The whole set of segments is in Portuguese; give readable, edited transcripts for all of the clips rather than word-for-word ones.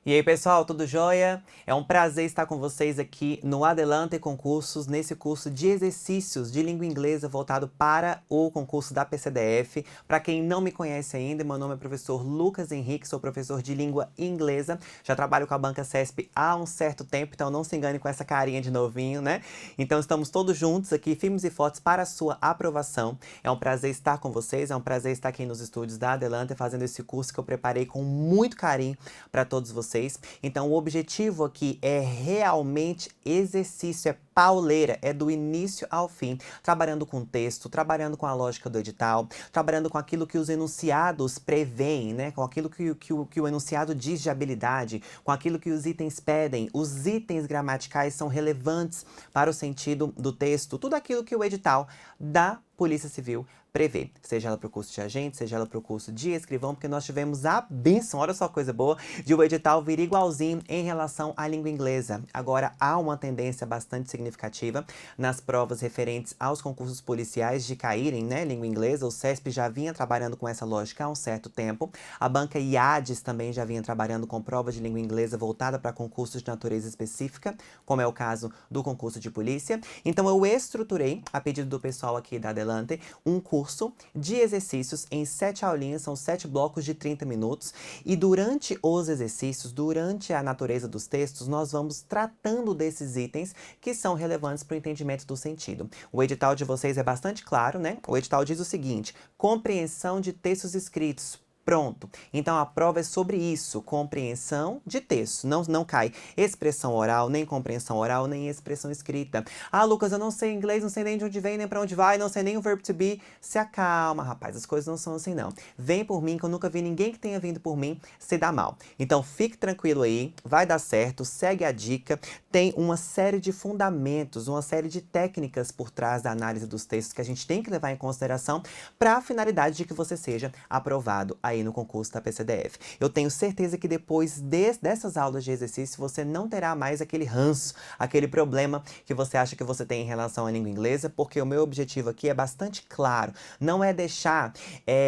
E aí, pessoal, tudo jóia? É um prazer estar com vocês aqui no Adelante Concursos, nesse curso de exercícios de língua inglesa voltado para o concurso da PCDF. Para quem não me conhece ainda, meu nome é professor Lucas Henrique, sou professor de língua inglesa. Já trabalho com a banca CESP há um certo tempo, então não se engane com essa carinha de novinho, né? Então estamos todos juntos aqui, firmes e fortes para a sua aprovação. É um prazer estar com vocês, é um prazer estar aqui nos estúdios da Adelante fazendo esse curso que eu preparei com muito carinho para todos vocês. Então, o objetivo aqui é realmente exercício, é pauleira, é do início ao fim, trabalhando com texto, trabalhando com a lógica do edital, trabalhando com aquilo que os enunciados preveem, né? Com aquilo que o enunciado diz de habilidade, com aquilo que os itens pedem. Os itens gramaticais são relevantes para o sentido do texto, tudo aquilo que o edital da Polícia Civil prevê, seja ela para o curso de agente, seja ela para o curso de escrivão, porque nós tivemos a bênção, olha só que coisa boa, de o edital vir igualzinho em relação à língua inglesa. Agora, há uma tendência bastante significativa nas provas referentes aos concursos policiais de caírem, né, língua inglesa. O CESP já vinha trabalhando com essa lógica há um certo tempo. A banca IADES também já vinha trabalhando com provas de língua inglesa voltada para concursos de natureza específica, como é o caso do concurso de polícia. Então, eu estruturei, a pedido do pessoal aqui da Adelante, um curso de exercícios em 7 aulinhas, são 7 blocos de 30 minutos, e durante os exercícios, durante a natureza dos textos, nós vamos tratando desses itens que são relevantes para o entendimento do sentido. O edital de vocês é bastante claro, né? O edital diz o seguinte: compreensão de textos escritos. Pronto. Então a prova é sobre isso, compreensão de texto. Não cai expressão oral, nem compreensão oral, nem expressão escrita. Ah, Lucas, eu não sei inglês, não sei nem de onde vem, nem pra onde vai, não sei nem o verbo to be. Se acalma, rapaz, as coisas não são assim, não. Vem por mim, que eu nunca vi ninguém que tenha vindo por mim se dar mal. Então fique tranquilo aí, vai dar certo, segue a dica. Tem uma série de fundamentos, uma série de técnicas por trás da análise dos textos que a gente tem que levar em consideração para a finalidade de que você seja aprovado aí no concurso da PCDF. Eu tenho certeza que depois dessas aulas de exercício você não terá mais aquele ranço, aquele problema que você acha que você tem em relação à língua inglesa, porque o meu objetivo aqui é bastante claro. Não é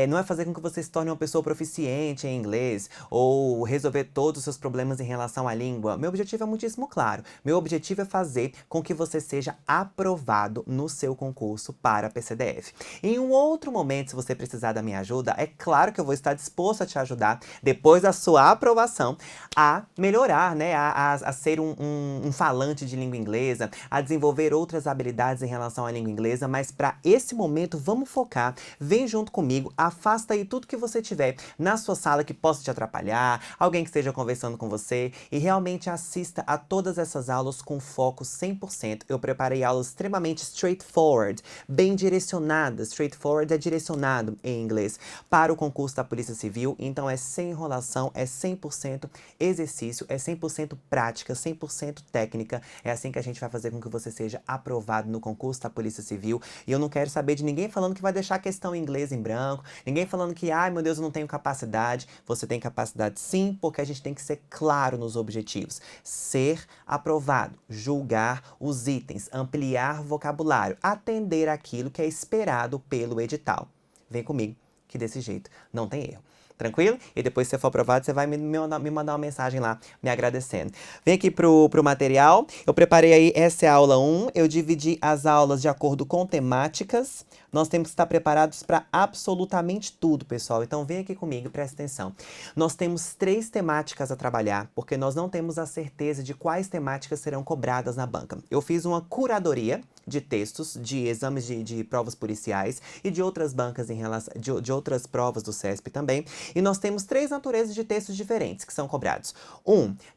não é fazer com que você se torne uma pessoa proficiente em inglês ou resolver todos os seus problemas em relação à língua. Meu objetivo é muitíssimo claro. Meu objetivo é fazer com que você seja aprovado no seu concurso para a PCDF. Em um outro momento, se você precisar da minha ajuda, é claro que eu vou estar disposto a te ajudar, depois da sua aprovação, a melhorar, né? A ser um falante de língua inglesa, a desenvolver outras habilidades em relação à língua inglesa, mas para esse momento, vamos focar. Vem junto comigo, afasta aí tudo que você tiver na sua sala que possa te atrapalhar, alguém que esteja conversando com você, e realmente assista a todas essas aulas com foco 100%. Eu preparei aulas extremamente straightforward, bem direcionadas. Straightforward é direcionado em inglês para o concurso da Polícia Civil, então é sem enrolação, é 100% exercício, é 100% prática, 100% técnica. É assim que a gente vai fazer com que você seja aprovado no concurso da Polícia Civil. E eu não quero saber de ninguém falando que vai deixar a questão em inglês em branco, ninguém falando que, ai meu Deus, eu não tenho capacidade. Você tem capacidade sim, porque a gente tem que ser claro nos objetivos. Ser aprovado, julgar os itens, ampliar vocabulário, atender aquilo que é esperado pelo edital. Vem comigo, que desse jeito não tem erro. Tranquilo? E depois, se você for aprovado, você vai me mandar uma mensagem lá, me agradecendo. Vem aqui pro material. Eu preparei aí, essa é a aula 1. Eu dividi as aulas de acordo com temáticas. Nós temos que estar preparados para absolutamente tudo, pessoal. Então, vem aqui comigo e presta atenção. Nós temos 3 temáticas a trabalhar, porque nós não temos a certeza de quais temáticas serão cobradas na banca. Eu fiz uma curadoria de textos, de exames de provas policiais e de outras bancas em relação, de outras provas do CESP também. E nós temos 3 naturezas de textos diferentes que são cobrados.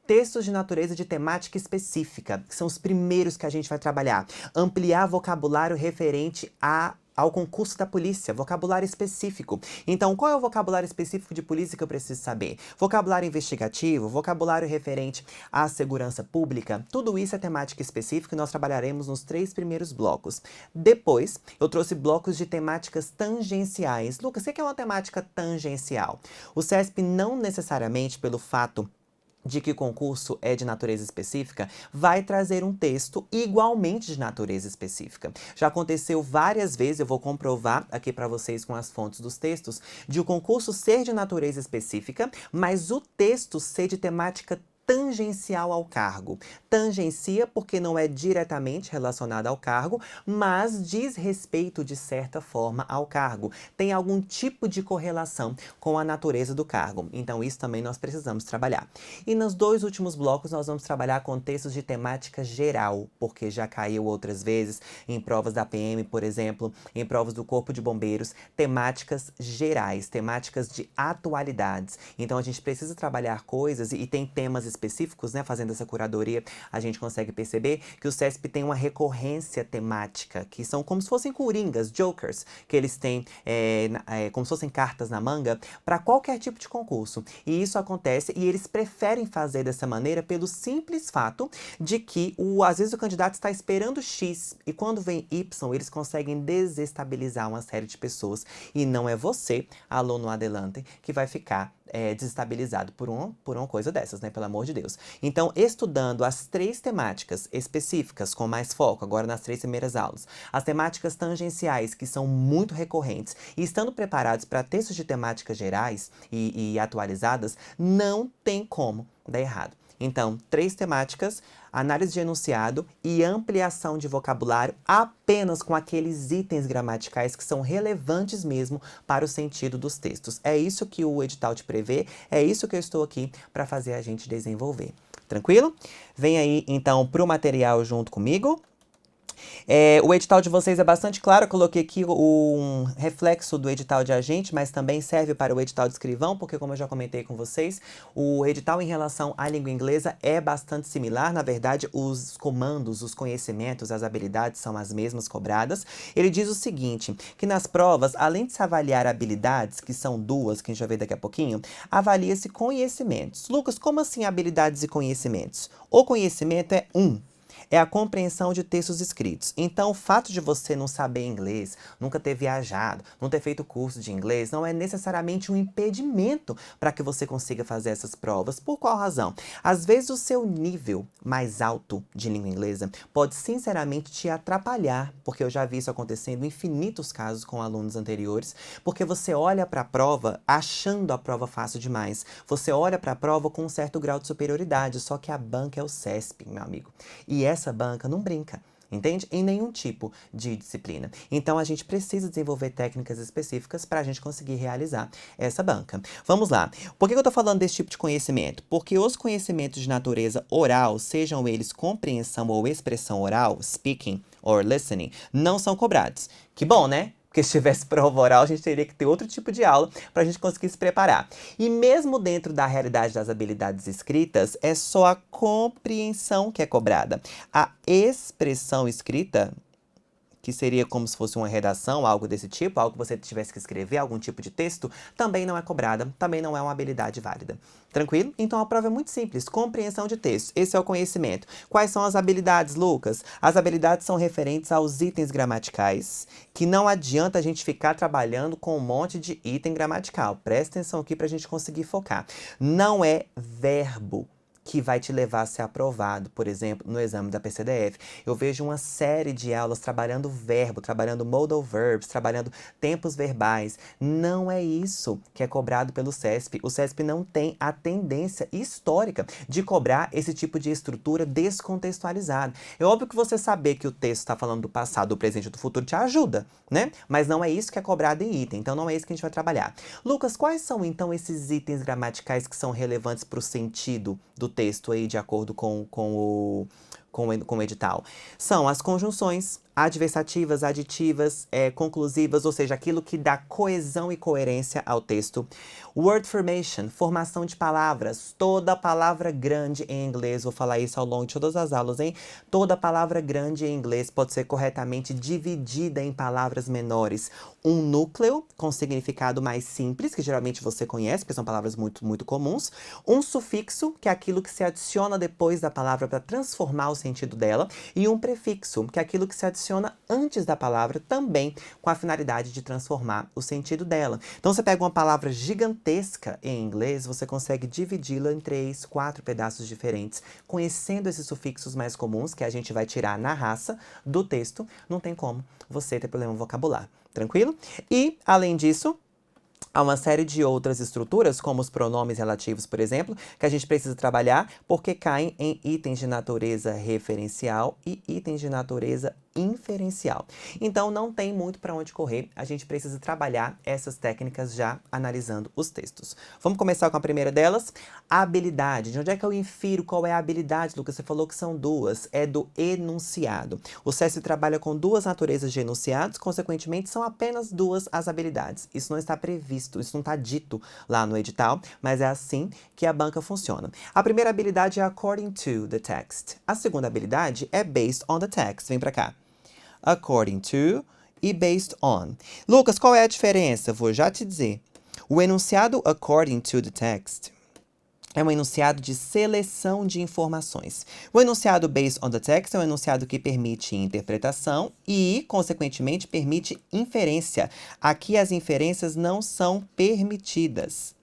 Textos de natureza de temática específica, que são os primeiros que a gente vai trabalhar. Ampliar vocabulário referente ao concurso da polícia, vocabulário específico. Então, qual é o vocabulário específico de polícia que eu preciso saber? Vocabulário investigativo, vocabulário referente à segurança pública, tudo isso é temática específica e nós trabalharemos nos 3 primeiros blocos. Depois, eu trouxe blocos de temáticas tangenciais. Lucas, o que é uma temática tangencial? O CESP não necessariamente, pelo fato de que o concurso é de natureza específica, vai trazer um texto igualmente de natureza específica. Já aconteceu várias vezes, eu vou comprovar aqui para vocês com as fontes dos textos, de o concurso ser de natureza específica, mas o texto ser de temática tangencial ao cargo. Tangencia porque não é diretamente relacionada ao cargo, mas diz respeito de certa forma ao cargo. Tem algum tipo de correlação com a natureza do cargo. Então isso também nós precisamos trabalhar. E nos dois últimos blocos nós vamos trabalhar com textos de temática geral, porque já caiu outras vezes em provas da PM, por exemplo, em provas do Corpo de Bombeiros, temáticas gerais, temáticas de atualidades. Então a gente precisa trabalhar coisas e tem temas específicos, né? Fazendo essa curadoria, a gente consegue perceber que o CESP tem uma recorrência temática, que são como se fossem coringas, jokers, que eles têm como se fossem cartas na manga para qualquer tipo de concurso. E isso acontece e eles preferem fazer dessa maneira pelo simples fato de que às vezes o candidato está esperando X e quando vem Y, eles conseguem desestabilizar uma série de pessoas. E não é você, aluno adelante, que vai ficar desestabilizado por uma coisa dessas, né? Pelo amor de Deus. Então, estudando as 3 temáticas específicas, com mais foco, agora nas 3 primeiras aulas, as temáticas tangenciais, que são muito recorrentes, e estando preparados para textos de temáticas gerais e atualizadas, não tem como dar errado. Então, 3 temáticas, análise de enunciado e ampliação de vocabulário apenas com aqueles itens gramaticais que são relevantes mesmo para o sentido dos textos. É isso que o edital te prevê, é isso que eu estou aqui para fazer a gente desenvolver. Tranquilo? Vem aí, então, para o material junto comigo. O edital de vocês é bastante claro, eu coloquei aqui um reflexo do edital de agente, mas também serve para o edital de escrivão, porque como eu já comentei com vocês, o edital em relação à língua inglesa é bastante similar, na verdade os comandos, os conhecimentos, as habilidades são as mesmas cobradas. Ele diz o seguinte, que nas provas, além de se avaliar habilidades, que são 2, que a gente vai ver daqui a pouquinho, avalia-se conhecimentos. Lucas, como assim habilidades e conhecimentos? O conhecimento é é a compreensão de textos escritos. Então, o fato de você não saber inglês, nunca ter viajado, não ter feito curso de inglês, não é necessariamente um impedimento para que você consiga fazer essas provas. Por qual razão? Às vezes, o seu nível mais alto de língua inglesa pode, sinceramente, te atrapalhar, porque eu já vi isso acontecendo em infinitos casos com alunos anteriores, porque você olha para a prova achando a prova fácil demais. Você olha para a prova com um certo grau de superioridade, só que a banca é o CESP, meu amigo. E essa banca não brinca, entende? Em nenhum tipo de disciplina. Então, a gente precisa desenvolver técnicas específicas para a gente conseguir realizar essa banca. Vamos lá. Por que eu estou falando desse tipo de conhecimento? Porque os conhecimentos de natureza oral, sejam eles compreensão ou expressão oral, speaking or listening, não são cobrados. Que bom, né? Porque se tivesse prova oral, a gente teria que ter outro tipo de aula para a gente conseguir se preparar. E mesmo dentro da realidade das habilidades escritas, é só a compreensão que é cobrada. A expressão escrita, que seria como se fosse uma redação, algo desse tipo, algo que você tivesse que escrever, algum tipo de texto, também não é cobrada, também não é uma habilidade válida. Tranquilo? Então a prova é muito simples, compreensão de texto, esse é o conhecimento. Quais são as habilidades, Lucas? As habilidades são referentes aos itens gramaticais, que não adianta a gente ficar trabalhando com um monte de item gramatical. Presta atenção aqui para a gente conseguir focar. Não é verbo que vai te levar a ser aprovado, por exemplo, no exame da PCDF. Eu vejo uma série de aulas trabalhando verbo, trabalhando modal verbs, trabalhando tempos verbais. Não é isso que é cobrado pelo CESP. O CESP não tem a tendência histórica de cobrar esse tipo de estrutura descontextualizada. É óbvio que você saber que o texto está falando do passado, do presente e do futuro te ajuda, né? Mas não é isso que é cobrado em item, então não é isso que a gente vai trabalhar. Lucas, quais são então esses itens gramaticais que são relevantes para o sentido do texto aí, de acordo com o edital? São as conjunções adversativas, aditivas, conclusivas, ou seja, aquilo que dá coesão e coerência ao texto. Word formation, formação de palavras. Toda palavra grande em inglês, vou falar isso ao longo de todas as aulas, hein? Toda palavra grande em inglês pode ser corretamente dividida em palavras menores. Um núcleo com significado mais simples, que geralmente você conhece, porque são palavras muito, muito comuns. Um sufixo, que é aquilo que se adiciona depois da palavra para transformar o sentido dela, e um prefixo, que é aquilo que se adiciona antes da palavra também com a finalidade de transformar o sentido dela. Então você pega uma palavra gigantesca em inglês, você consegue dividi-la em 3, 4 pedaços diferentes, conhecendo esses sufixos mais comuns que a gente vai tirar na raça do texto, não tem como você ter problema vocabular, tranquilo? E, além disso, há uma série de outras estruturas, como os pronomes relativos, por exemplo, que a gente precisa trabalhar porque caem em itens de natureza referencial e itens de natureza inferencial. Então, não tem muito para onde correr, a gente precisa trabalhar essas técnicas já analisando os textos. Vamos começar com a primeira delas, a habilidade. De onde é que eu infiro qual é a habilidade, Lucas? Você falou que são duas, é do enunciado. O CESP trabalha com duas naturezas de enunciados, consequentemente, são apenas duas as habilidades. Isso não está previsto, isso não está dito lá no edital, mas é assim que a banca funciona. A primeira habilidade é according to the text. A segunda habilidade é based on the text. Vem para cá. According to e based on. Lucas, qual é a diferença? Vou já te dizer. O enunciado according to the text é um enunciado de seleção de informações. O enunciado based on the text é um enunciado que permite interpretação e, consequentemente, permite inferência. Aqui as inferências não são permitidas.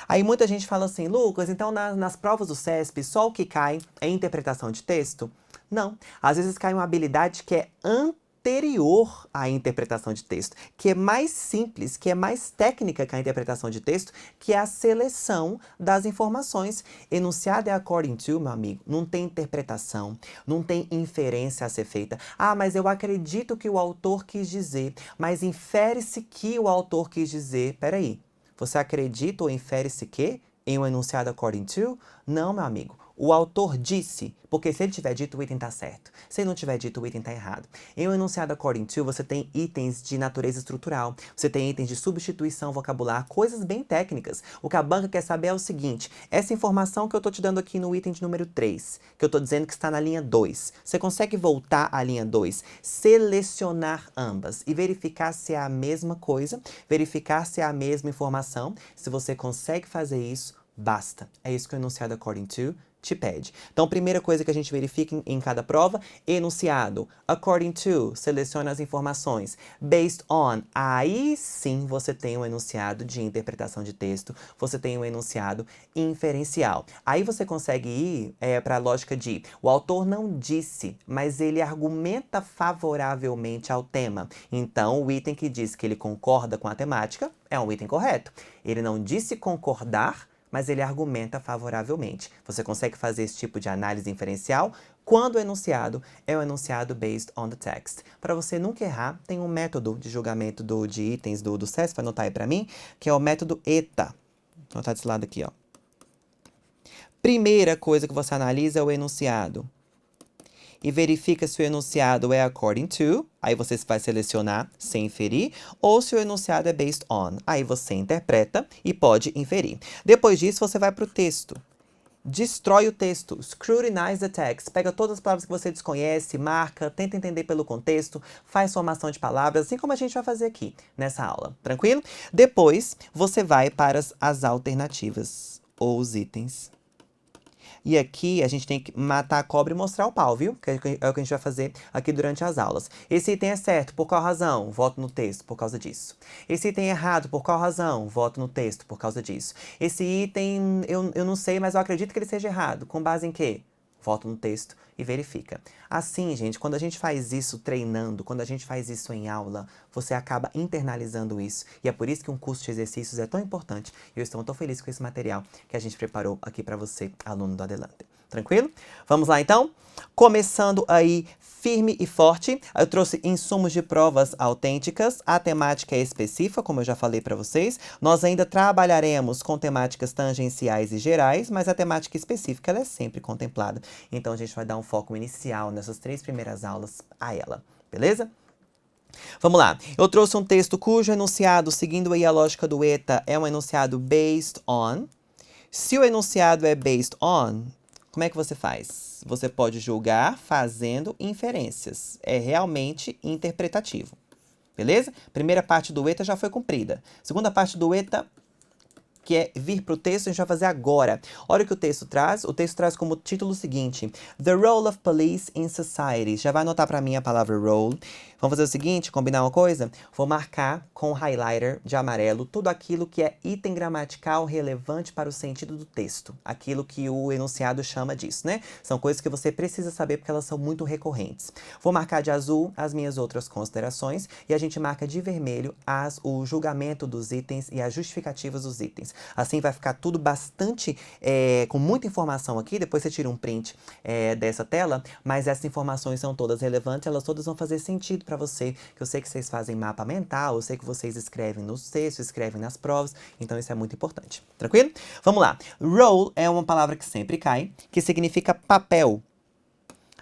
Aí muita gente fala assim, Lucas, então nas provas do CESP só o que cai é interpretação de texto? Não. Às vezes cai uma habilidade que é anterior à interpretação de texto, que é mais simples, que é mais técnica que a interpretação de texto, que é a seleção das informações. Enunciado é according to, meu amigo, não tem interpretação, não tem inferência a ser feita. Ah, mas eu acredito que o autor quis dizer, mas infere-se que o autor quis dizer. Peraí, você acredita ou infere-se que em um enunciado according to? Não, meu amigo. O autor disse, porque se ele tiver dito, o item está certo. Se ele não tiver dito, o item está errado. Em um enunciado according to, você tem itens de natureza estrutural, você tem itens de substituição vocabular, coisas bem técnicas. O que a banca quer saber é o seguinte, essa informação que eu estou te dando aqui no item de número 3, que eu estou dizendo que está na linha 2, você consegue voltar à linha 2, selecionar ambas e verificar se é a mesma coisa, verificar se é a mesma informação. Se você consegue fazer isso, basta. É isso que o enunciado according to te pede. Então, primeira coisa que a gente verifica em cada prova, enunciado. According to, seleciona as informações. Based on, aí sim você tem um enunciado de interpretação de texto, você tem um enunciado inferencial. Aí você consegue ir para a lógica de, o autor não disse, mas ele argumenta favoravelmente ao tema. Então, o item que diz que ele concorda com a temática é um item correto. Ele não disse concordar, mas ele argumenta favoravelmente. Você consegue fazer esse tipo de análise inferencial quando o enunciado é o enunciado based on the text. Para você nunca errar, tem um método de julgamento de itens do CESP, vai anotar aí para mim, que é o método ETA. Vou anotar desse lado aqui, ó. Primeira coisa que você analisa é o enunciado. E verifica se o enunciado é according to, aí você vai selecionar sem inferir, ou se o enunciado é based on, aí você interpreta e pode inferir. Depois disso, você vai para o texto. Destrói o texto, scrutinize the text, pega todas as palavras que você desconhece, marca, tenta entender pelo contexto, faz formação de palavras, assim como a gente vai fazer aqui nessa aula, tranquilo? Depois, você vai para as alternativas, ou os itens. E aqui a gente tem que matar a cobra e mostrar o pau, viu? Que é o que a gente vai fazer aqui durante as aulas. Esse item é certo, por qual razão? Voto no texto, por causa disso. Esse item é errado, por qual razão? Voto no texto, por causa disso. Esse item, eu não sei, mas eu acredito que ele seja errado. Com base em quê? Volta no texto e verifica. Assim, gente, quando a gente faz isso treinando, quando a gente faz isso em aula, você acaba internalizando isso. E é por isso que um curso de exercícios é tão importante. E eu estou tão feliz com esse material que a gente preparou aqui para você, aluno do Adelante. Tranquilo? Vamos lá, então? Começando aí firme e forte, eu trouxe insumos de provas autênticas, a temática é específica, como eu já falei para vocês. Nós ainda trabalharemos com temáticas tangenciais e gerais, mas a temática específica ela é sempre contemplada. Então a gente vai dar um foco inicial nessas 3 primeiras aulas a ela, beleza? Vamos lá, eu trouxe um texto cujo enunciado, seguindo aí a lógica do ETA, é um enunciado based on. Se o enunciado é based on, como é que você faz? Você pode julgar fazendo inferências. É realmente interpretativo. Beleza? Primeira parte do ETA já foi cumprida. Segunda parte do ETA, que é vir para o texto, a gente vai fazer agora. Olha o que o texto traz. O texto traz como título o seguinte: The Role of Police in Society. Já vai anotar para mim a palavra role. Vamos fazer o seguinte, combinar uma coisa? Vou marcar com highlighter de amarelo tudo aquilo que é item gramatical relevante para o sentido do texto. Aquilo que o enunciado chama disso, né? São coisas que você precisa saber porque elas são muito recorrentes. Vou marcar de azul as minhas outras considerações e a gente marca de vermelho o julgamento dos itens e as justificativas dos itens. Assim vai ficar tudo bastante, com muita informação aqui. Depois você tira um print dessa tela, mas essas informações são todas relevantes, elas todas vão fazer sentido para você, que eu sei que vocês fazem mapa mental, eu sei que vocês escrevem nos textos, escrevem nas provas, então isso é muito importante. Tranquilo? Vamos lá. Role é uma palavra que sempre cai, que significa papel.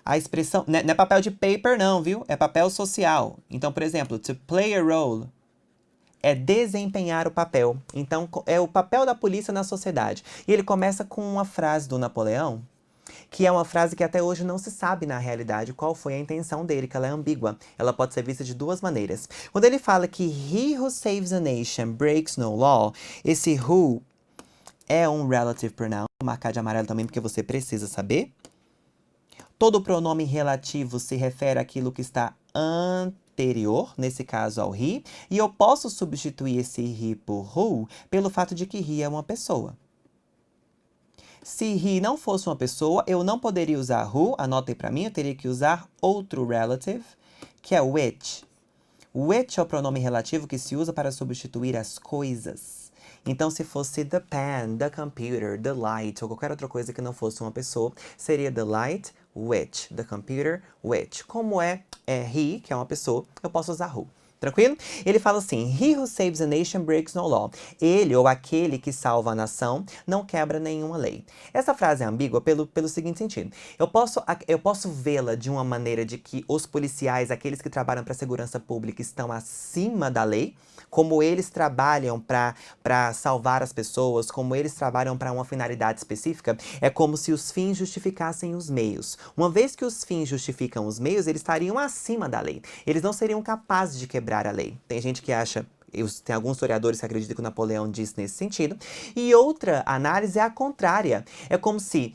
A expressão, não é papel de paper não, viu? É papel social. Então, por exemplo, to play a role é desempenhar o papel. Então, é o papel da polícia na sociedade. E ele começa com uma frase do Napoleão, que é uma frase que até hoje não se sabe na realidade qual foi a intenção dele, que ela é ambígua. Ela pode ser vista de duas maneiras. Quando ele fala que he who saves a nation breaks no law, esse who é um relative pronoun. Vou marcar de amarelo também porque você precisa saber. Todo pronome relativo se refere àquilo que está anterior, nesse caso ao he, e eu posso substituir esse he por who pelo fato de que he é uma pessoa. Se he não fosse uma pessoa, eu não poderia usar who, anotem para mim, eu teria que usar outro relative, que é which. Which é o pronome relativo que se usa para substituir as coisas. Então, se fosse the pen, the computer, the light, ou qualquer outra coisa que não fosse uma pessoa, seria the light, which, the computer, which. Como é he, que é uma pessoa, eu posso usar who. Tranquilo? Ele fala assim: He who saves a nation breaks no law. Ele ou aquele que salva a nação não quebra nenhuma lei. Essa frase é ambígua pelo seguinte sentido. Eu posso vê-la de uma maneira de que os policiais, aqueles que trabalham para a segurança pública, estão acima da lei, como eles trabalham para salvar as pessoas, como eles trabalham para uma finalidade específica, é como se os fins justificassem os meios. Uma vez que os fins justificam os meios, eles estariam acima da lei. Eles não seriam capazes de quebrar a lei. Tem gente que acha, tem alguns historiadores que acreditam que o Napoleão disse nesse sentido. E outra análise é a contrária. É como se,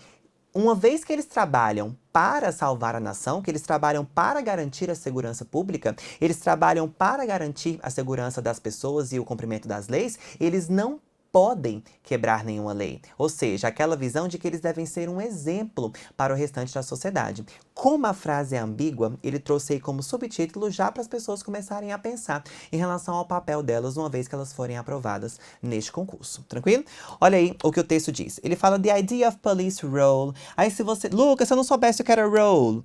uma vez que eles trabalham para salvar a nação, que eles trabalham para garantir a segurança pública, eles trabalham para garantir a segurança das pessoas e o cumprimento das leis, eles não podem quebrar nenhuma lei. Ou seja, aquela visão de que eles devem ser um exemplo para o restante da sociedade. Como a frase é ambígua, ele trouxe aí como subtítulo já para as pessoas começarem a pensar em relação ao papel delas uma vez que elas forem aprovadas neste concurso. Tranquilo? Olha aí o que o texto diz. Ele fala the idea of police role. Aí se você... Lucas, se eu não soubesse o que era role...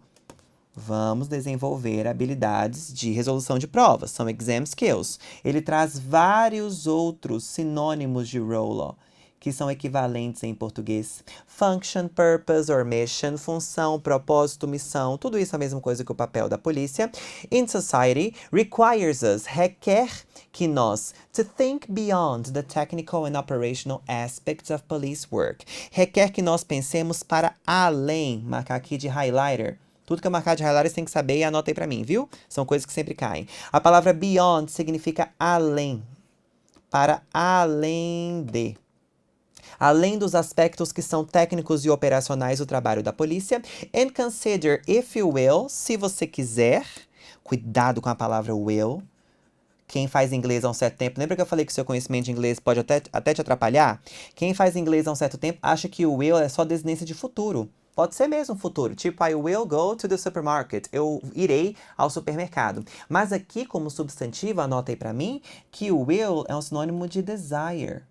Vamos desenvolver habilidades de resolução de provas, são exam skills. Ele traz vários outros sinônimos de role, ó, que são equivalentes em português. Function, purpose or mission, função, propósito, missão, tudo isso é a mesma coisa que o papel da polícia. In society, requires us, requer que nós, to think beyond the technical and operational aspects of police work. Requer que nós pensemos para além, marcar aqui de highlighter. Tudo que eu marcar de highlighter você tem que saber e anota aí pra mim, viu? São coisas que sempre caem. A palavra beyond significa além. Para além de. Além dos aspectos que são técnicos e operacionais do trabalho da polícia. And consider, if you will, se você quiser. Cuidado com a palavra will. Quem faz inglês há um certo tempo, lembra que eu falei que o seu conhecimento de inglês pode até te atrapalhar? Quem faz inglês há um certo tempo acha que o will é só desinência de futuro. Pode ser mesmo futuro, tipo I will go to the supermarket, eu irei ao supermercado. Mas aqui como substantivo, anota aí pra mim, que o will é um sinônimo de desire.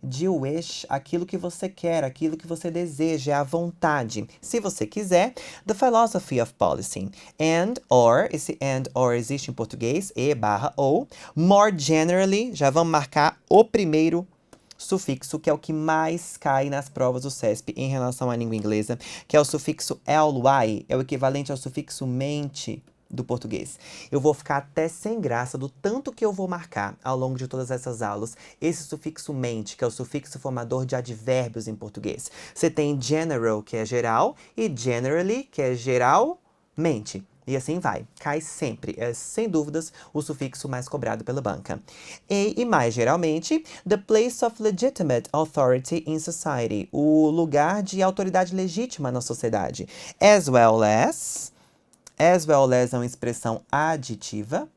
De wish, aquilo que você quer, aquilo que você deseja, é a vontade. Se você quiser, the philosophy of policing. And, or, esse and, or existe em português, e/ou. More generally, já vamos marcar o primeiro sufixo, que é o que mais cai nas provas do CESP em relação à língua inglesa, que é o sufixo ly, é o equivalente ao sufixo mente do português. Eu vou ficar até sem graça do tanto que eu vou marcar ao longo de todas essas aulas esse sufixo mente, que é o sufixo formador de advérbios em português. Você tem general, que é geral, e generally, que é geralmente. E assim vai. Cai sempre. É, sem dúvidas, o sufixo mais cobrado pela banca. E mais geralmente, the place of legitimate authority in society. O lugar de autoridade legítima na sociedade. As well as. As well as é uma expressão aditiva.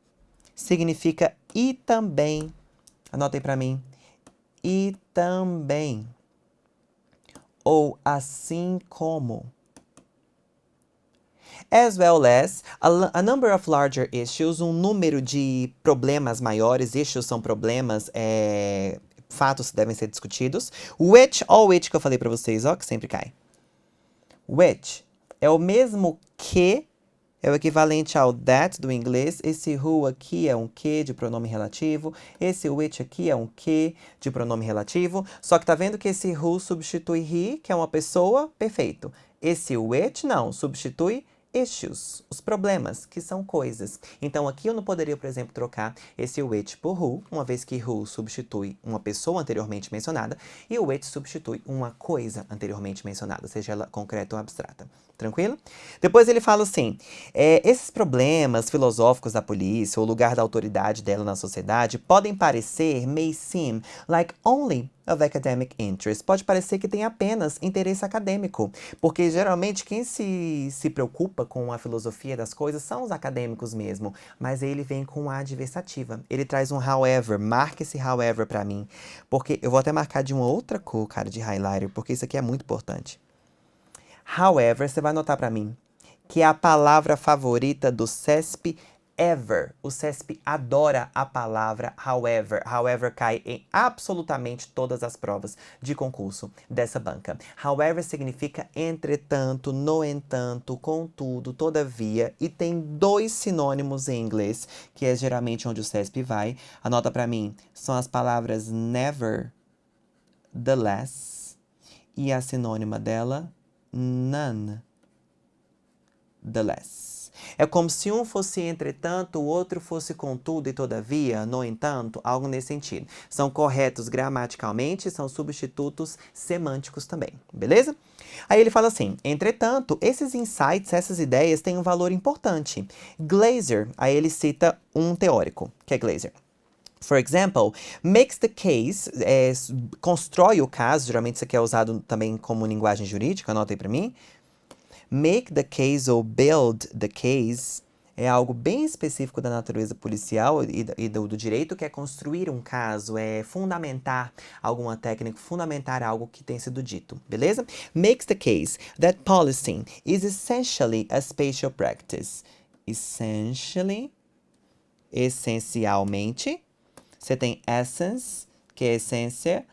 Significa e também. Anotem para mim. E também. Ou assim como. As well as a number of larger issues, um número de problemas maiores. Issues são problemas, fatos que devem ser discutidos. Which, all which que eu falei pra vocês, ó, que sempre cai. Which é o mesmo que, é o equivalente ao that do inglês. Esse who aqui é um que de pronome relativo. Esse which aqui é um que de pronome relativo. Só que tá vendo que esse who substitui he, que é uma pessoa, perfeito. Esse which não, substitui issues, os problemas, que são coisas. Então aqui eu não poderia, por exemplo, trocar esse which por who, uma vez que who substitui uma pessoa anteriormente mencionada e o which substitui uma coisa anteriormente mencionada, seja ela concreta ou abstrata. Tranquilo? Depois ele fala assim, esses problemas filosóficos da polícia, o lugar da autoridade dela na sociedade, podem parecer, may seem, like only of academic interest. Pode parecer que tem apenas interesse acadêmico, porque geralmente quem se preocupa com a filosofia das coisas são os acadêmicos mesmo, mas ele vem com a adversativa. Ele traz um however, marca esse however pra mim, porque eu vou até marcar de uma outra cor, cara, de highlighter, porque isso aqui é muito importante. However, você vai anotar pra mim que é a palavra favorita do CESP ever. O CESP adora a palavra however. However cai em absolutamente todas as provas de concurso dessa banca. However significa entretanto, no entanto, contudo, todavia, e tem 2 sinônimos em inglês, que é geralmente onde o CESP vai. Anota pra mim, são as palavras never, the less, e a sinônima dela, none, the less. É como se um fosse entretanto, o outro fosse contudo e todavia, no entanto, algo nesse sentido. São corretos gramaticalmente, são substitutos semânticos também, beleza? Aí ele fala assim, entretanto, esses insights, essas ideias têm um valor importante. Glaser, aí ele cita um teórico, que é Glaser. For example, makes the case, constrói o caso, geralmente isso aqui é usado também como linguagem jurídica, anota aí pra mim. Make the case ou build the case é algo bem específico da natureza policial e do direito, que é construir um caso, é fundamentar alguma técnica, fundamentar algo que tem sido dito, beleza? Makes the case that policing is essentially a spatial practice. Essencialmente. Você tem essence, que é essência,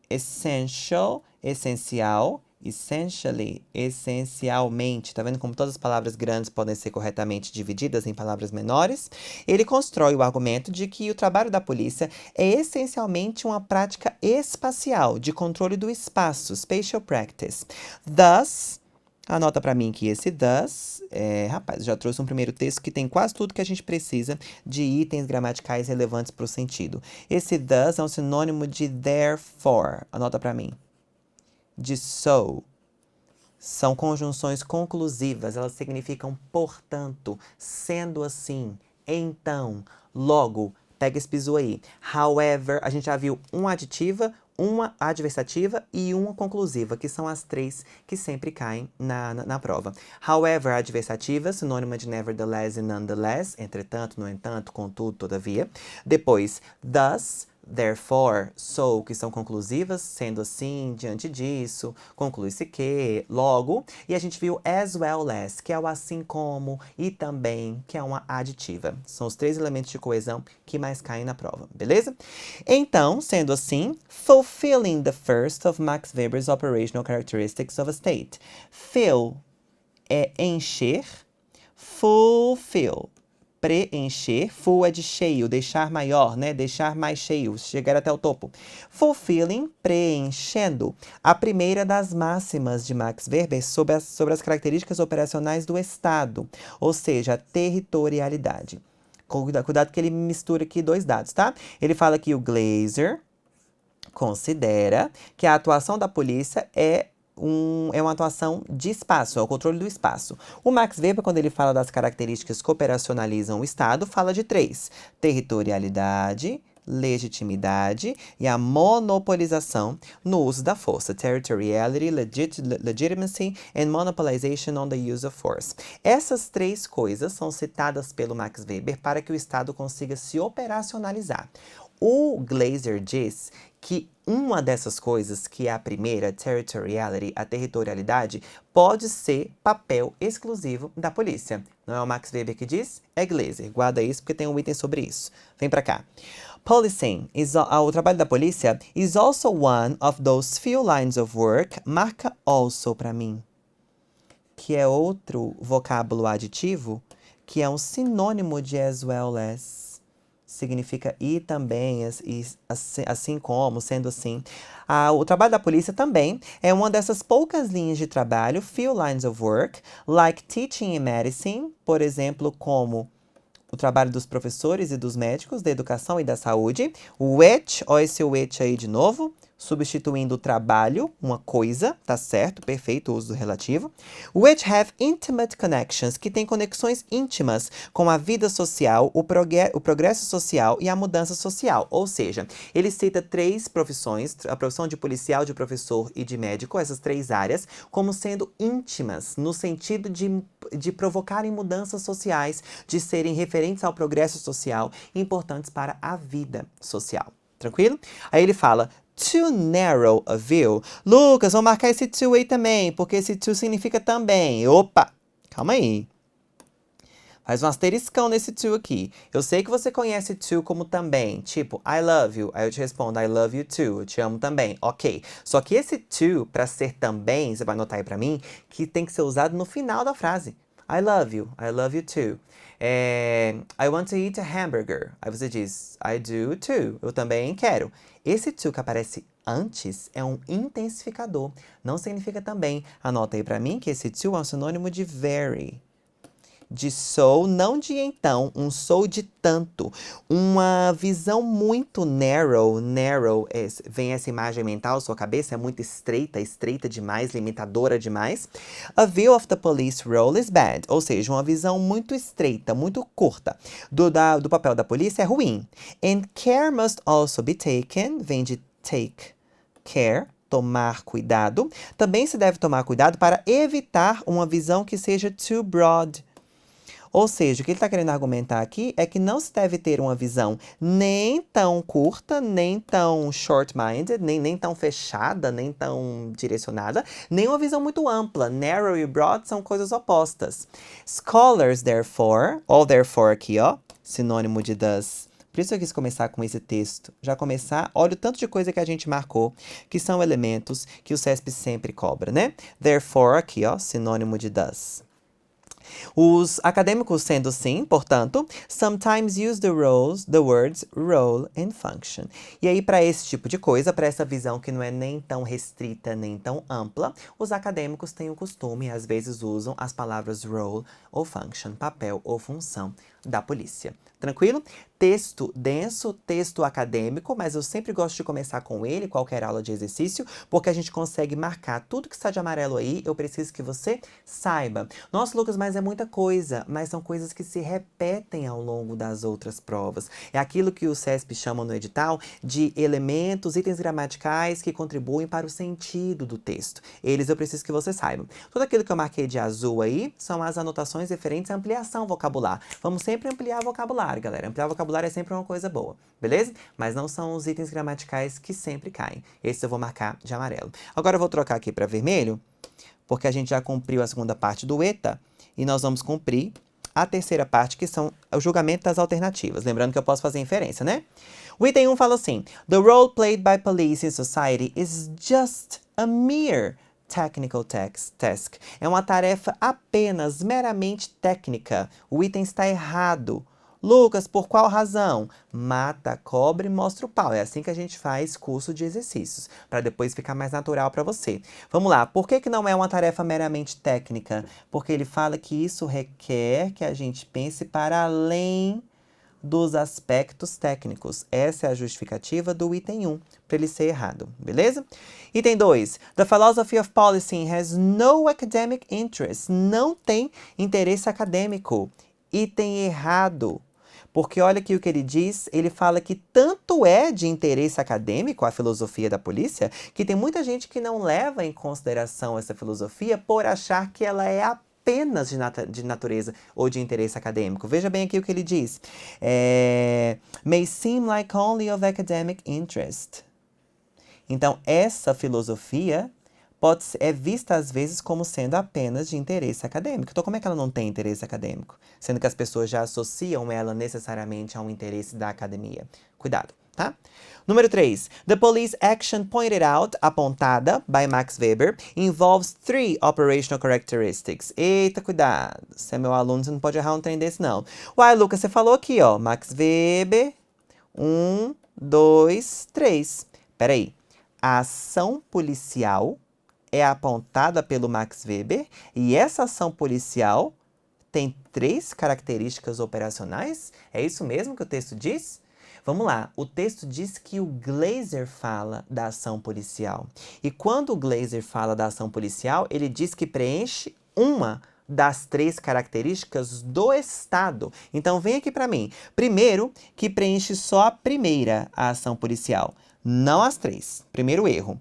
essential, essencial, essentially, essencialmente. Tá vendo como todas as palavras grandes podem ser corretamente divididas em palavras menores? Ele constrói o argumento de que o trabalho da polícia é essencialmente uma prática espacial, de controle do espaço, spatial practice. Thus, anota pra mim que esse thus, rapaz, já trouxe um primeiro texto que tem quase tudo que a gente precisa de itens gramaticais relevantes para o sentido. Esse thus é um sinônimo de therefore, anota pra mim. De so. São conjunções conclusivas, elas significam portanto, sendo assim, então, logo. Pega esse bizu aí. However, a gente já viu uma aditiva, uma adversativa e uma conclusiva, que são as 3 que sempre caem na prova. However, adversativa, sinônima de nevertheless e nonetheless, entretanto, no entanto, contudo, todavia. Depois, thus, therefore, so, que são conclusivas, sendo assim, diante disso, conclui-se que, logo. E a gente viu as well as, que é o assim como, e também, que é uma aditiva. São os 3 elementos de coesão que mais caem na prova, beleza? Então, sendo assim, fulfilling the first of Max Weber's operational characteristics of a state. Fill é encher, fulfill, preencher, full é de cheio, deixar maior, né? Deixar mais cheio, chegar até o topo. Fulfilling, preenchendo. A primeira das máximas de Max Weber sobre as características operacionais do Estado, ou seja, a territorialidade. Cuidado que ele mistura aqui 2 dados, tá? Ele fala que o Glaser considera que a atuação da polícia é é uma atuação de espaço, é o controle do espaço. O Max Weber, quando ele fala das características que operacionalizam o Estado, fala de 3: territorialidade, legitimidade e a monopolização no uso da força. Territoriality, legitimacy and monopolization on the use of force. Essas 3 coisas são citadas pelo Max Weber para que o Estado consiga se operacionalizar. O Glaser diz que uma dessas coisas, que é a primeira, territoriality, a territorialidade, pode ser papel exclusivo da polícia. Não é o Max Weber que diz? É Glaser. Guarda isso porque tem um item sobre isso. Vem pra cá. Policing, o trabalho da polícia, is also one of those few lines of work. Marca also pra mim. Que é outro vocábulo aditivo, que é um sinônimo de as well as. Significa e também, assim como, sendo assim. O trabalho da polícia também é uma dessas poucas linhas de trabalho, few lines of work, like teaching and medicine, por exemplo, como o trabalho dos professores e dos médicos, da educação e da saúde. Which, olha esse which aí de novo, substituindo o trabalho, uma coisa, tá certo? Perfeito, o uso do relativo. Which have intimate connections, que tem conexões íntimas com a vida social, o progresso social e a mudança social. Ou seja, ele cita 3 profissões, a profissão de policial, de professor e de médico, essas 3 áreas, como sendo íntimas, no sentido de provocarem mudanças sociais, de serem referentes ao progresso social, importantes para a vida social. Tranquilo? Aí ele fala, too narrow a view. Lucas, vamos marcar esse to aí também, porque esse to significa também. Opa, calma aí. Faz um asteriscão nesse to aqui. Eu sei que você conhece to como também, tipo, I love you. Aí eu te respondo, I love you too. Eu te amo também. Ok. Só que esse to, para ser também, você vai anotar aí pra mim, que tem que ser usado no final da frase. I love you too. I want to eat a hamburger. Aí você diz, I do too. Eu também quero. Esse to que aparece antes é um intensificador. Não significa também. Anota aí pra mim que esse to é um sinônimo de very. De so, não de então, um so de tanto. Uma visão muito narrow, vem essa imagem mental, sua cabeça é muito estreita, estreita demais, limitadora demais. A view of the police role is bad, ou seja, uma visão muito estreita, muito curta do papel da polícia é ruim. And care must also be taken, vem de take care, tomar cuidado. Também se deve tomar cuidado para evitar uma visão que seja too broad. Ou seja, o que ele está querendo argumentar aqui é que não se deve ter uma visão nem tão curta, nem tão short-minded, nem tão fechada, nem tão direcionada, nem uma visão muito ampla. Narrow e broad são coisas opostas. Scholars, therefore, ou therefore aqui, ó, sinônimo de does. Por isso eu quis começar com esse texto. Já começar, olha o tanto de coisa que a gente marcou, que são elementos que o CESP sempre cobra, né? Therefore, aqui, ó, sinônimo de does. Os acadêmicos, sendo sim, portanto, sometimes use the words role and function. E aí, para esse tipo de coisa, para essa visão que não é nem tão restrita, nem tão ampla, os acadêmicos têm o costume, às vezes usam as palavras role ou function, papel ou função da polícia. Tranquilo? Texto denso, texto acadêmico, mas eu sempre gosto de começar com ele, qualquer aula de exercício, porque a gente consegue marcar tudo que está de amarelo aí, eu preciso que você saiba. Nossa, Lucas, mas é muita coisa, mas são coisas que se repetem ao longo das outras provas. É aquilo que o CESP chama no edital de elementos, itens gramaticais que contribuem para o sentido do texto. Eles eu preciso que você saiba. Tudo aquilo que eu marquei de azul aí são as anotações referentes à ampliação vocabular. Vamos sempre ampliar vocabulário, galera. Ampliar vocabulário é sempre uma coisa boa, beleza? Mas não são os itens gramaticais que sempre caem. Esse eu vou marcar de amarelo. Agora eu vou trocar aqui para vermelho, porque a gente já cumpriu a segunda parte do ETA, e nós vamos cumprir a terceira parte, que são o julgamento das alternativas. Lembrando que eu posso fazer inferência, né? O item 1 fala assim, the role played by police in society is just a mere technical task. É uma tarefa apenas meramente técnica. O item está errado. Lucas, por qual razão? Mata a cobra e mostra o pau. É assim que a gente faz curso de exercícios, para depois ficar mais natural para você. Vamos lá, por que não é uma tarefa meramente técnica? Porque ele fala que isso requer que a gente pense para além dos aspectos técnicos. Essa é a justificativa do item 1, para ele ser errado, beleza? Item 2. The philosophy of policing has no academic interest. Não tem interesse acadêmico. Item errado. Porque olha aqui o que ele diz, ele fala que tanto é de interesse acadêmico a filosofia da polícia, que tem muita gente que não leva em consideração essa filosofia por achar que ela é apenas de natureza ou de interesse acadêmico. Veja bem aqui o que ele diz. May seem like only of academic interest. Então, essa filosofia é vista às vezes como sendo apenas de interesse acadêmico. Então, como é que ela não tem interesse acadêmico? Sendo que as pessoas já associam ela necessariamente a um interesse da academia. Cuidado, tá? Número 3. The police action pointed out, apontada, by Max Weber, involves 3 operational characteristics. Eita, cuidado. Se é meu aluno, você não pode errar um trem desse, não. Uai, Lucas, você falou aqui, ó. Max Weber, 1, 2, 3. Peraí. A ação policial é apontada pelo Max Weber e essa ação policial tem 3 características operacionais? É isso mesmo que o texto diz? Vamos lá, o texto diz que o Glaser fala da ação policial. E quando o Glaser fala da ação policial, ele diz que preenche uma das 3 características do Estado. Então, vem aqui para mim. Primeiro, que preenche só a primeira, a ação policial, não as 3. Primeiro erro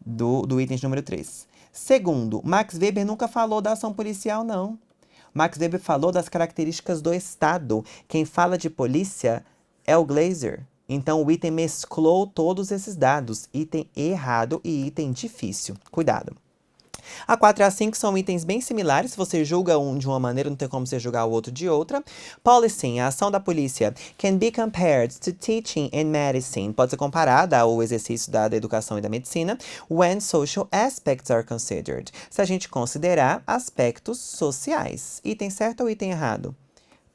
do item número 3. Segundo, Max Weber nunca falou da ação policial, não. Max Weber falou das características do Estado. Quem fala de polícia é o Glaser. Então, o item mesclou todos esses dados. Item errado e item difícil. Cuidado. A 4 e a 5 são itens bem similares. Se você julga um de uma maneira, não tem como você julgar o outro de outra. Policing, a ação da polícia, can be compared to teaching and medicine. Pode ser comparada ao exercício da educação e da medicina. When social aspects are considered. Se a gente considerar aspectos sociais. Item certo ou item errado?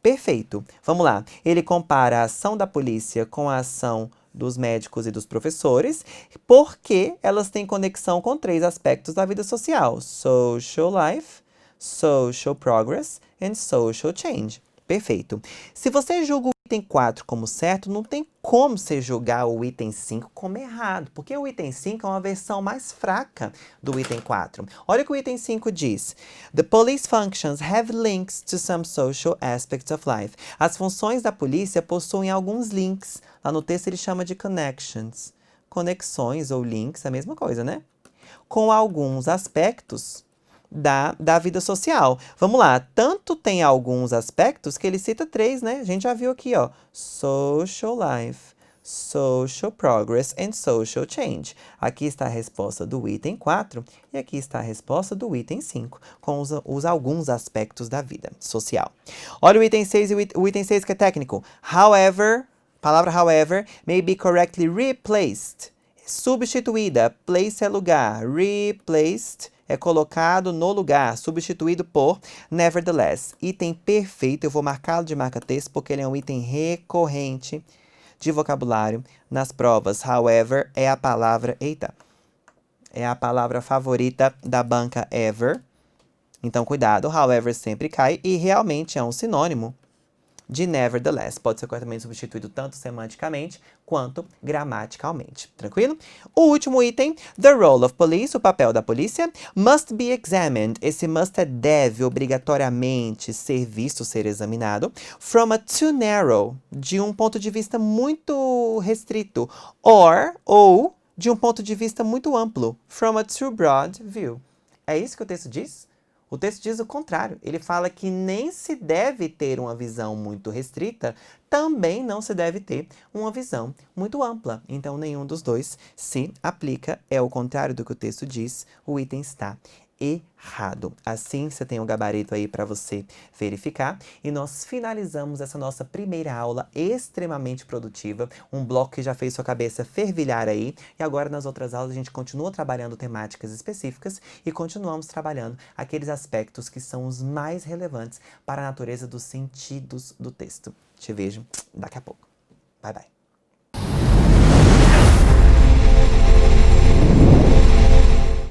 Perfeito. Vamos lá. Ele compara a ação da polícia com a ação dos médicos e dos professores, porque elas têm conexão com 3 aspectos da vida social: social life, social progress and social change. Perfeito. Se você julga o item 4 como certo, não tem como você julgar o item 5 como errado, porque o item 5 é uma versão mais fraca do item 4. Olha o que o item 5 diz. The police functions have links to some social aspects of life. As funções da polícia possuem alguns links. Lá no texto ele chama de connections. Conexões ou links, é a mesma coisa, né? Com alguns aspectos da vida social. Vamos lá, tanto tem alguns aspectos que ele cita 3, né? A gente já viu aqui, ó. Social life, social progress and social change. Aqui está a resposta do item 4 e aqui está a resposta do item 5, com os alguns aspectos da vida social. Olha o item 6 e o item 6 que é técnico. However, palavra however, may be correctly replaced. Substituída, place é lugar, replaced é colocado no lugar, substituído por nevertheless. Item perfeito, eu vou marcá-lo de marca-texto porque ele é um item recorrente de vocabulário nas provas. However, é a palavra, é a palavra favorita da banca ever. Então, cuidado, however sempre cai e realmente é um sinônimo de nevertheless. Pode ser corretamente substituído tanto semanticamente quanto gramaticalmente. Tranquilo? O último item, the role of police, o papel da polícia, must be examined. Esse must é deve obrigatoriamente ser visto, ser examinado, from a too narrow, de um ponto de vista muito restrito, ou de um ponto de vista muito amplo, from a too broad view. É isso que o texto diz? O texto diz o contrário. Ele fala que nem se deve ter uma visão muito restrita, também não se deve ter uma visão muito ampla. Então, nenhum dos dois se aplica. É o contrário do que o texto diz. O item está errado. Assim, você tem um gabarito aí para você verificar. E nós finalizamos essa nossa primeira aula extremamente produtiva. Um bloco que já fez sua cabeça fervilhar aí. E agora, nas outras aulas, a gente continua trabalhando temáticas específicas e continuamos trabalhando aqueles aspectos que são os mais relevantes para a natureza dos sentidos do texto. Te vejo daqui a pouco. Bye, bye.